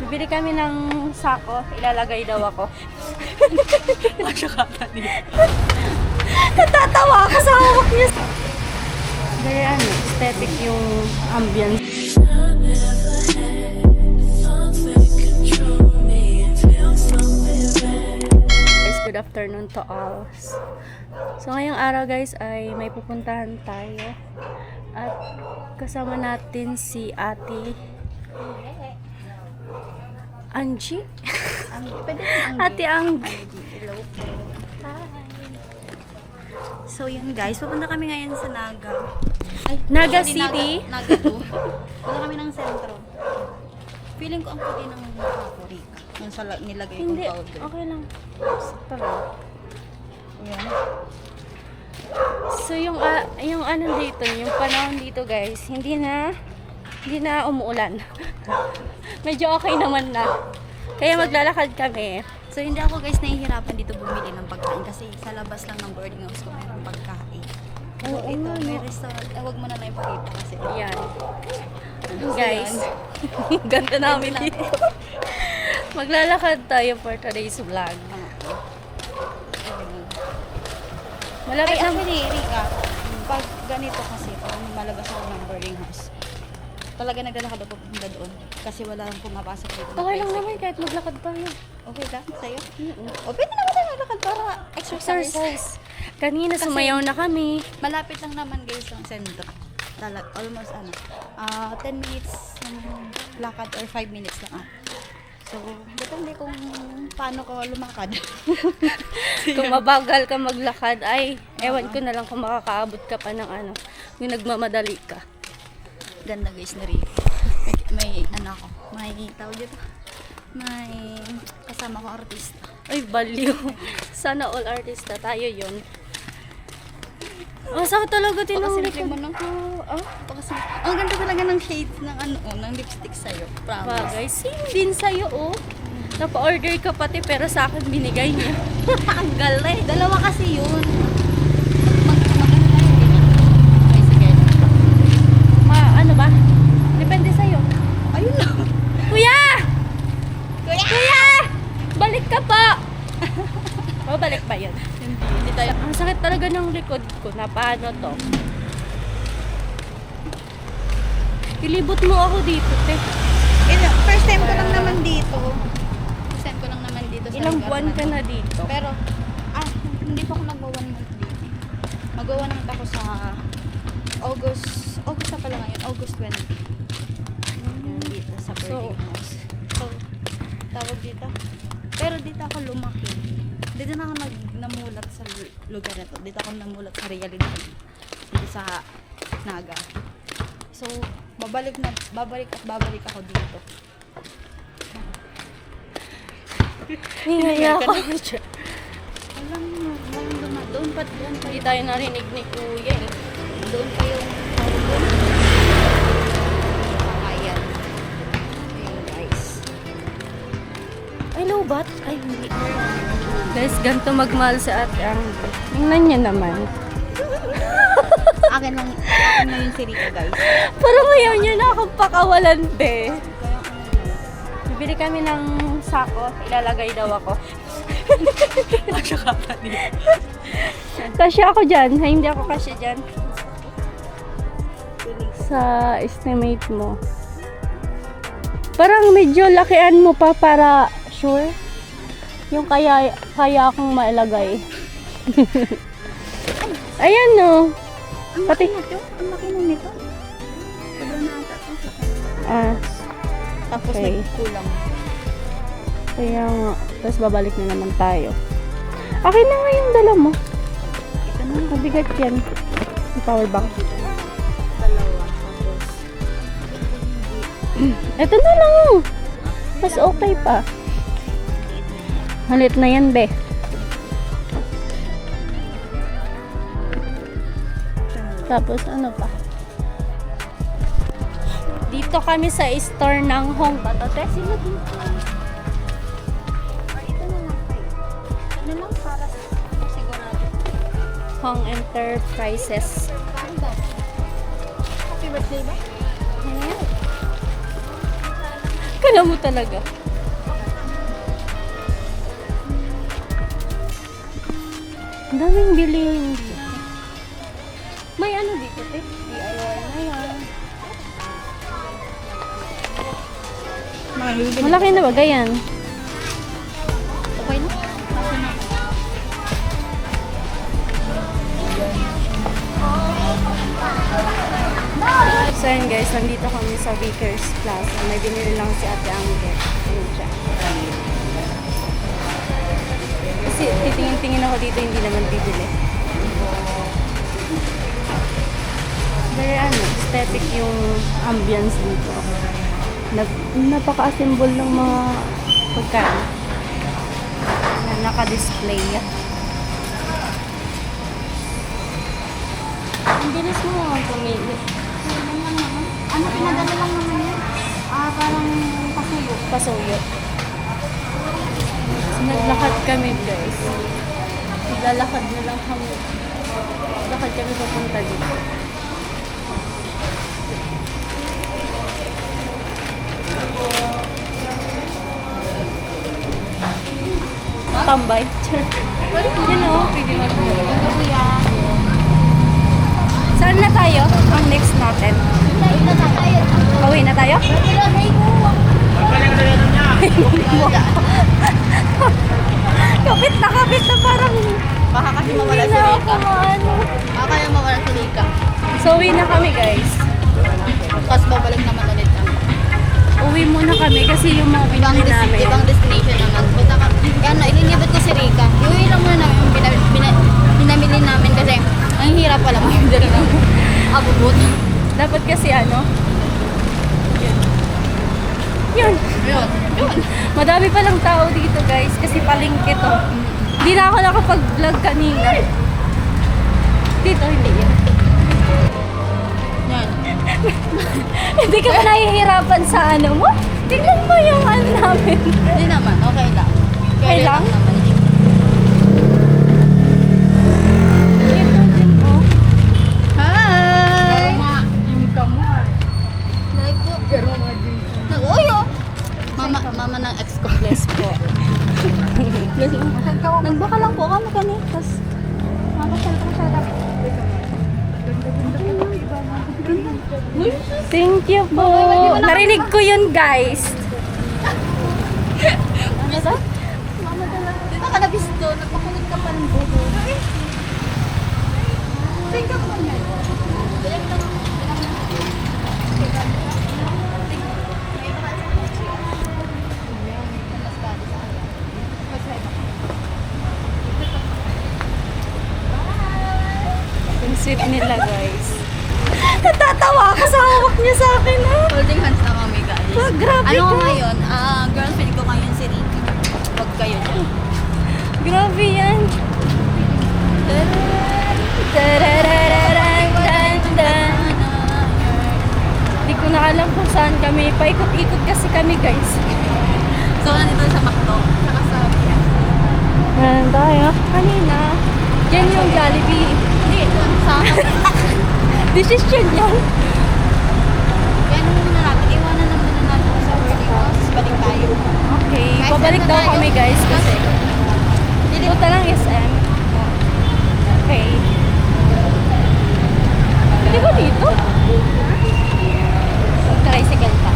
Bibili kami ng sako, ilalagay daw ako. Masya ka na dito. Natatawa ako sa hawak niya. Very aesthetic yung ambience. Guys, good afternoon to all. So ngayong araw guys ay may pupuntahan tayo. At kasama natin si Ate Angie. Ate Angie. Hello po. So yun guys, pupunta kami ngayon sa Naga. Ay, Naga actually, City? Naga 2. Pupunta kami ng sentro. Feeling ko ang puti ng paprika. Yung sa nilagay kong Hindi, powder. okay lang. Sakto lang. Ayan. So yung ano dito, yung panahon dito guys, hindi na umuulan. Medyo okay naman na. Kaya maglalakad kami. So hindi ako guys nahihirapan dito bumili ng pagkain kasi sa labas lang ng boarding house ko mayroong pagkain. So Oo, ito, ano? may restaurant. Wag mo na lang ipakita kasi. Yan. Guys, ganda namin Ganda dito. Maglalakad tayo for today's vlog. Malapit Ay, na. actually, Rika, pag ganito kasi, pag malabas ako ng boarding house, talaga naglalakad ako pupunta doon. Kasi wala lang pumapasok dito. Okay lang naman kahit maglakad tayo. Okay lang sa'yo? O, pwede naman tayo maglakad para exercise. Exercise. Kanina Kasi- sumayaw na kami. Malapit lang naman guys ang sentro. Almost 10 minutes ng lakad or 5 minutes lang. So, depende kung paano ko lumakad. Kung mabagal ka maglakad, ay, ewan ko na lang kung makakaabot ka pa ng yung nagmamadali ka. Ganda guys na rin. May ko. May tawag dito. May kasama ko artista. Ay, baliw. Sana all artista tayo yun. Masakit talaga tinong Pakasimple mo lang. Ang ganda talaga ng shades ng ng lipstick sa'yo. Promise. Bagay. Same din sa'yo, oh. Napa-order ka pati pero sa akin binigay niya. Ang galing. Dalawa kasi yun. Mag-ano tayo din. Okay, sige. Ano ba? Depende sa'yo. Ayun lang. Kuya! Kuya! Kuya! Balik ka pa! Balik ba yun? Hindi tayo. Ang sakit talaga ng likod ko. Na paano to? Ilibot mo ako dito, te. First time ko lang naman dito. First time ko lang naman dito. Sa Ilang lugar buwan ka to. na dito? Pero, hindi pa ako nag-1 month dito. Mag-1 month ako sa August na pala ngayon, August 20. Yan, dito sa boarding house. So, tawag dito. Pero dito ako lumaki. Dito na ako namulat sa lugar na to. Dito ako namulat sa reality. Dito sa Naga. So, babalik ako dito. Hingaya ako. Walang doon pa Hindi tayo narinig ni Kuya eh. Doon pa yung ayan. Ayun guys. Ay, lobat? Ay, hindi. Guys, ganito magmahal sa ate ang... Tingnan niya naman. Akin lang yung si Rika guys. Parang ayaw niya na akong pakawalan, be. Bibili kami ng sako, ilalagay daw ako. Masya ka na dito. Kasya ako dyan. Ay, hindi ako kasya dyan. Sa estimate mo. Parang medyo lakian mo pa para sure. Yung kaya akong mailagay. Ayan no. Pati. Ang laki na nito. Sobrang naata to. Okay. Tapos nagkulang. Kaya nga. Tapos babalik na naman tayo. Akin na nga yung dala mo. Ito na. Mabigat yan. Yung power bank. Dalawa. Tapos. Ito na lang. Mas okay pa. Halit na yan, be. Tapos ano pa? Dito kami sa store ng Hong Patote. Sino dito? Ito na lang. Ano lang para sigurado. Hong Enterprises. Happy birthday ba? Ayan. Kala mo talaga. Ang daming bilihin dito. May ano dito, te? DIY na yan. Malaki na ba? Ganyan. Okay na? Okay na. So yun guys, nandito kami sa Vickers Plaza. May binili lang si Ate Angge. Ayun siya. Kasi titingin-tingin ako dito, hindi naman bibili. Very aesthetic yung ambience dito. Napaka-assemble ng mga pagkain na naka-display. Ang bilis mo naman pumili. Ano, pinadala lang naman yun? Parang pasuyo. Pasuyo. So, naglakad kami guys. Naglalakad na lang kami. Lakad kami papunta dito. Tambay. Yan o, pwede mag-tambay. Kuya. Saan na tayo? Ang next natin. Tayo na tayo. Pauwi na tayo? Kapit na parang Baka kasi mawala hindi si na Rika. ako ano. Baka kaya mawala si Rika. So, uwi na kami guys. Tapos babalik naman ulit kami. Uwi muna kami kasi yung mga binili namin. Ibang destination naman. Punta ka. Kaya na, ilinibot ko si Rika. Iuwi lang muna namin yung pinamili namin kasi ang hirap pala mga dala ng abubot. Dapat kasi ano? Yun. Yun. Madami palang tao dito guys kasi palengke to. Hindi na ako nakapag-vlog kanina. Dito, hindi yan. Yan. Hindi ka pa nahihirapan sa ano mo? Tingnan mo yung ano namin. Hindi naman. Okay lang. Okay lang? naman. Ito din oh. Hi! Yung kamay. Like po. Nag-uyo. Mama ng ex ko. Bless po. Nagbaka lang po kami kanina. Tapos, Thank you po. Narinig ko yun guys. ano sa? Dito ka na bisto. Nagpakulit ka pa ng buho. Thank you po niyan. Ang sweet nila guys. Natatawa ako sa hawak niya sa akin ha. Holding hands na kami guys. Ah, grabe Ano ka. ngayon? Girlfriend ko ngayon si Ricky. Huwag kayo dyan. Grabe yan. Hindi ko na alam kung saan kami. Paikot-ikot kasi kami guys. So, nandito sa McDo. Saka sa Ayan tayo. Kanina. Yan yung Jollibee. Hindi, doon sa... Decision yan. Yan muna natin. Iwanan na muna natin sa boarding house. Balik tayo. Okay. Guys, Pabalik ano daw tayo? kami guys kasi punta lang SM. Okay. Hindi ba dito? Tricycle pa.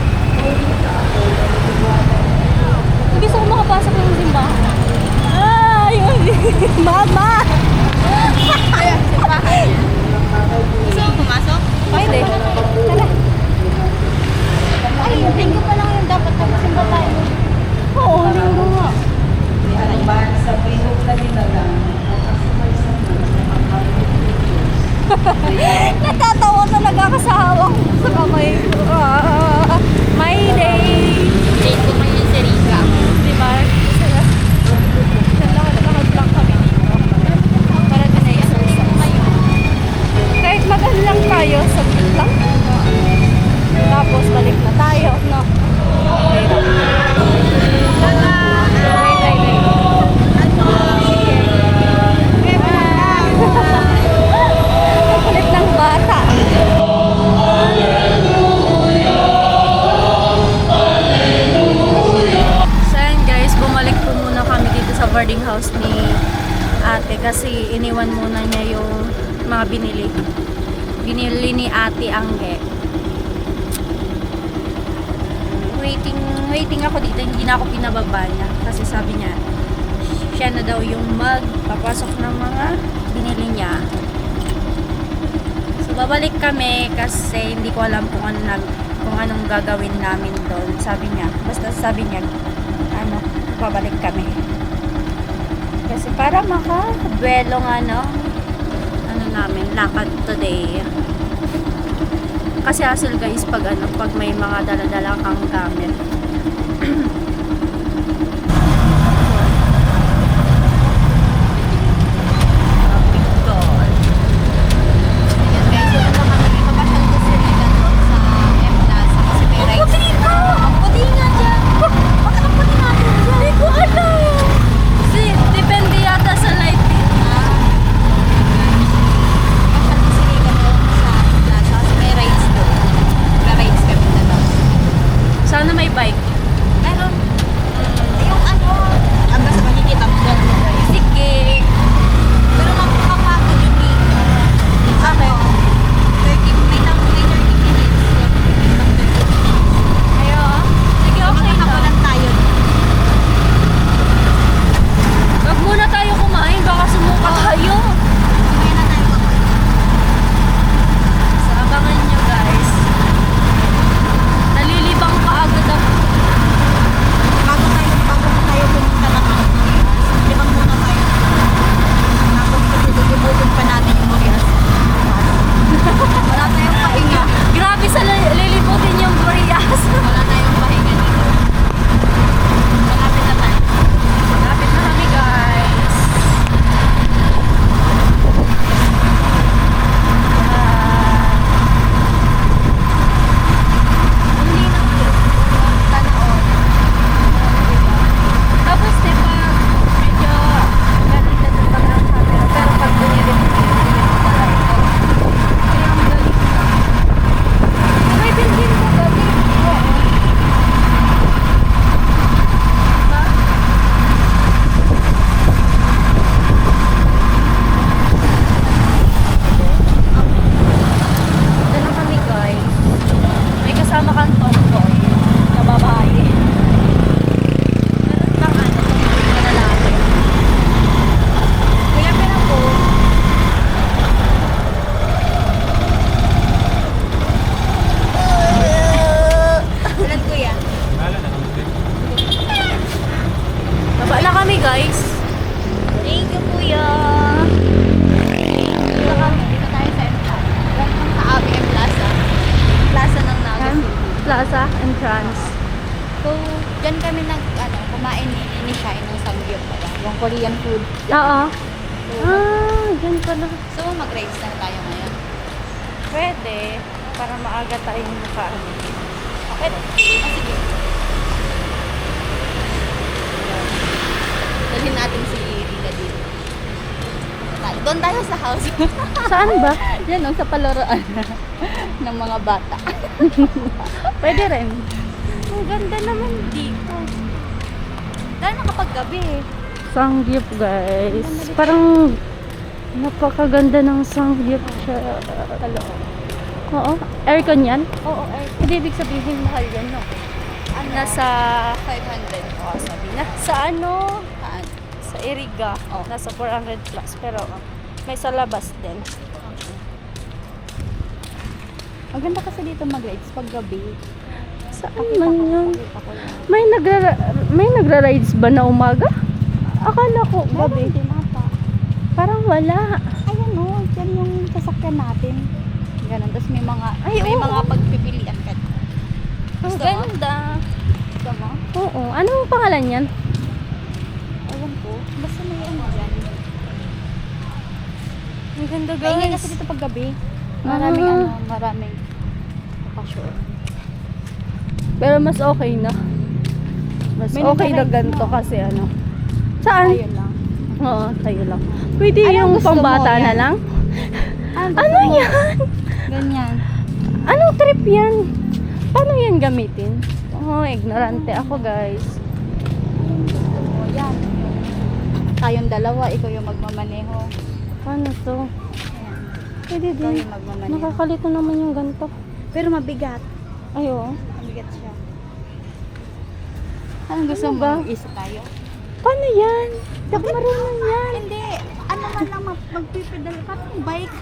Gusto ko makapasok ng simbahan. Ah, yun. Mama! Ayan, simbahan yan. Gusto mo pumasok? Pwede. Tara. Ay, linggo pa lang yung dapat magsimba tayo. Oo, linggo nga. Natatawa talaga ka sa hawak sa kamay ko. Ah, my day. boarding house ni ate kasi iniwan muna niya yung mga binili. Binili ni ate Angge. Waiting ako dito, hindi na ako pinababa niya kasi sabi niya siya na daw yung magpapasok ng mga binili niya. So babalik kami kasi hindi ko alam kung anong gagawin namin doon. Sabi niya, basta sabi niya babalik kami. Kasi para makaduelo nga namin lakad today. Kasi hassle guys pag may mga dala-dala kang gamit. Sana may bike. Meron. Yung hanggang sa makikita mo doon. Sige. Pero nakakapagod yung dito. Okay. 30 minutes. Ayo. Sige, okay na. Makakapalan tayo. Wag muna tayo kumain. Baka sumuka tayo. Ngayon na tayo kakain. So, abangan nyo guys. Nalilibang ka agad ako. Bago tayo pumunta ng limang muna tayo. Tapos susubutin pa natin yung Morias. Wala tayong pahinga. Grabe sa lilibutin yung Boreas. Wala tayong pahinga dito. Malapit na tayo. Lapit na kami guys. Hindi na sana all. Tapos diba, medyo ganito din pag ng camera. Pero pag dinirin mo talaga. Kaya ang galing na. May bilhin mo gabi. Oo. Diba? Ito na kami guys. May kasama kang tomboy na babae. Meron kang tomboy na lalaki. Kuya, pera po. Ilan kuya? Baba na kami guys. Thank you, kuya. Dito kami. Dito tayo sa M-Plaza. Welcome sa ABM Plaza. Plaza ng Naga City. Plaza Entrance. So, dyan kami kumain ni Shai ng samgyup pala. Yung Korean food. Oo. So, Dyan pala. so mag-rice na tayo ngayon. Pwede. Para maaga tayong makaano. Pwede. Sige. Dalhin natin si Rita dito. Doon tayo sa house. Saan ba? Yan, sa palaruan ng mga bata. Pwede rin. Ang ganda naman dito. Dahil nakapag gabi eh. Sangyup guys. Parang napakaganda ng sangyup siya. Oo. Aircon yan? Oo, Hindi ibig sabihin mahal yan, no? Nasa 500. Oo, sabi na. Sa ano? Saan? Sa Iriga. Oh. Nasa 400 plus. Pero may sa labas din. Maganda kasi dito mag-rides pag gabi. Saan man yun? Pakita ko lang. May nagra-rides ba na umaga? Akala ko gabi. Gabi, tinapa. Parang wala. Ayan o, dyan yung sasakyan natin. Ganun, tapos may oo. mga pagpipilian ka. Ang Gusto mo? ganda. Gusto mo? Oo. Anong pangalan yan? Ewan ko. Basta may ano dyan. Ang ganda Maingay guys. kasi dito pag gabi. Ah. Maraming okasyon. Pero mas okay na. Mas May okay na nag-rides ganito na. kasi ano. Saan? Ayun lang. Oo, tayo lang. Pwede Anong yung gusto pangbata mo? na Yan. lang? Gusto Ano mo? yan? Ganyan. Anong trip yan? Paano yan gamitin? Oh, ignorante ako guys. O, yan. Tayong dalawa, ikaw yung magmamaneho. Paano to? Ayan. Pwede Ikaw din. yung magmamaneho. Nakakalito naman yung ganito. Pero mabigat. Ay, oo. Mabigat siya. Anong gusto Ano mo? ba? Isa tayo? Paano yan? Hindi ako marunong yan. Hindi. Ano man lang magpipedal. Parang bike.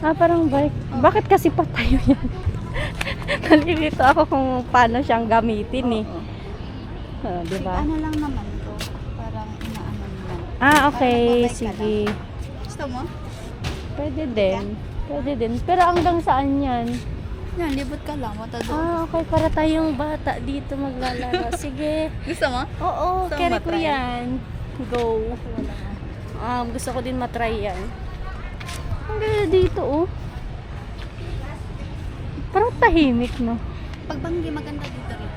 Ah, parang bike. Bakit kasi patayo yan? Nalilito ako kung paano siyang gamitin eh. Ah, di ba? Ano lang naman to. Parang inaano naman. Ah, okay. Parang magbabike ka Sige. Gusto mo? Pwede din. Pwede din. Pero hanggang saan yan? Yan, libot ka lang. Matado. Ah, okay. Para tayong bata dito maglalaro. Sige. Gusto mo? Oo, Gusto mo carry ko matry? yan. Go. Gusto ko din matry yan. Ang ganda dito, oh. Parang tahimik, no? Pag banggi, maganda dito rin.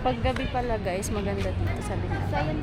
Pag gabi pala, guys, maganda dito, sabi niya. So, ayan.